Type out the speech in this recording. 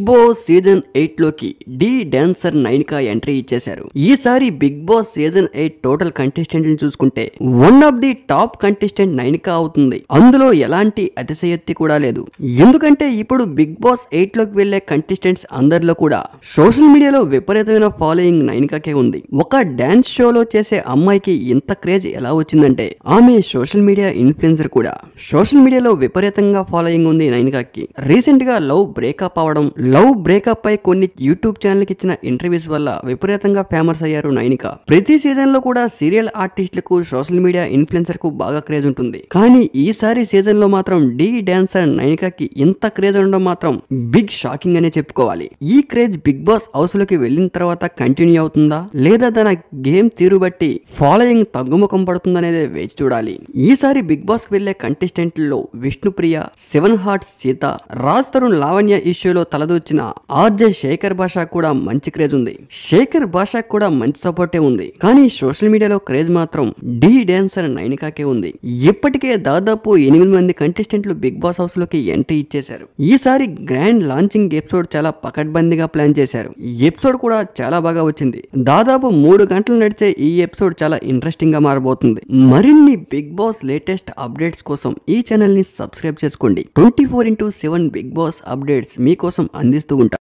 Boss season 8 లోకి D dancer Nainika entry ఇచ్చేశారు. ఈసారి Bigg Boss season 8 total contestant ని చూసుకుంటే one of the top contestant Nainika అవుతుంది. అందులో ఎలాంటి అతిశయోక్తి కూడా లేదు. ఎందుకంటే ఇప్పుడు బిగ్ బాస్ 8 లోకి వెళ్లే కంటెస్టెంట్స్ అందరిలో కూడా సోషల్ మీడియాలో విపరీతమైన ఫాలోయింగ్ నైనికాకే ఉంది. ఒక డాన్స్ షోలో చేసే అమ్మాయికి ఇంత క్రేజ్ ఎలా వచ్చిందంటే ఆమె సోషల్ మీడియా ఇన్ఫ్లుయెన్సర్ కూడా. సోషల్ మీడియాలో విపరీతంగా ఫాలోయింగ్ ఉంది నైనికాకి. రీసెంట్ గా లవ్ బ్రేకప్ అవడం, లవ్ బ్రేకప్ పై కొన్ని యూట్యూబ్ ఛానల్ కి ఇచ్చిన ఇంటర్వ్యూస్ వల్ల విపరీతంగా ఫేమస్ అయ్యారు నైనికా. ప్రతి సీజన్ లో కూడా సీరియల్ ఆర్టిస్టులకు సోషల్ మీడియా ఇన్ఫ్లుయెన్సర్ కు బాగా క్రేజ్ ఉంటుంది. కానీ ఈసారి సీజన్ లో మాత్రం డి డాన్సర్ నైనికాకి ఇంత క్రేజ్ ఉండడం మాత్రం బిగ్ షాకింగ్ అనే చెప్పుకోవాలి. ఈ క్రేజ్ బిగ్ బాస్ హౌస్ లోకి వెళ్ళిన తర్వాత కంటిన్యూ అవుతుందా లేదా తన గేమ్ తీరు బట్టి ఫాలోయింగ్ తగ్గుముఖం పడుతుందనేది వేచి చూడాలి. ఈసారి బిగ్ బాస్ కి వెళ్లే కంటెస్టెంట్లలో విష్ణుప్రియ, సెవెన్ హార్ట్స్ సీత, రాజ్ తరుణ్ లావణ్య ఇష్యూలో తలదూచిన ఆర్జే శేఖర్ భాష కూడా మంచి క్రేజ్ ఉంది. శేఖర్ భాష కూడా మంచి సపోర్టే ఉంది. కానీ సోషల్ మీడియాలో క్రేజ్ మాత్రం డి డాన్సర్ నైనికాకే ఉంది. ఇప్పటికే దాదాపు 8 మంది కంటెస్టెంట్లు బిగ్ బాస్ హౌస్ లోకి ఎంట్రీ ఇచ్చేశారు. ఈసారి గ్రాండ్ లాంచింగ్ ఎపిసోడ్ చాలా పకడ్బందీగా ప్లాన్ చేశారు. ఈ ఎపిసోడ్ కూడా చాలా బాగా వచ్చింది. దాదాపు 3 గంటలు నడిచే ఈ ఎపిసోడ్ చాలా ఇంట్రెస్టింగ్ గా మారబోతుంది. మరిన్ని బిగ్ బాస్ లేటెస్ట్ అప్డేట్స్ కోసం ఈ ఛానల్ ని సబ్స్క్రైబ్ చేసుకోండి. 24/7 బిగ్ బాస్ అప్డేట్స్ మీకోసం అందిస్తూ ఉంటారు.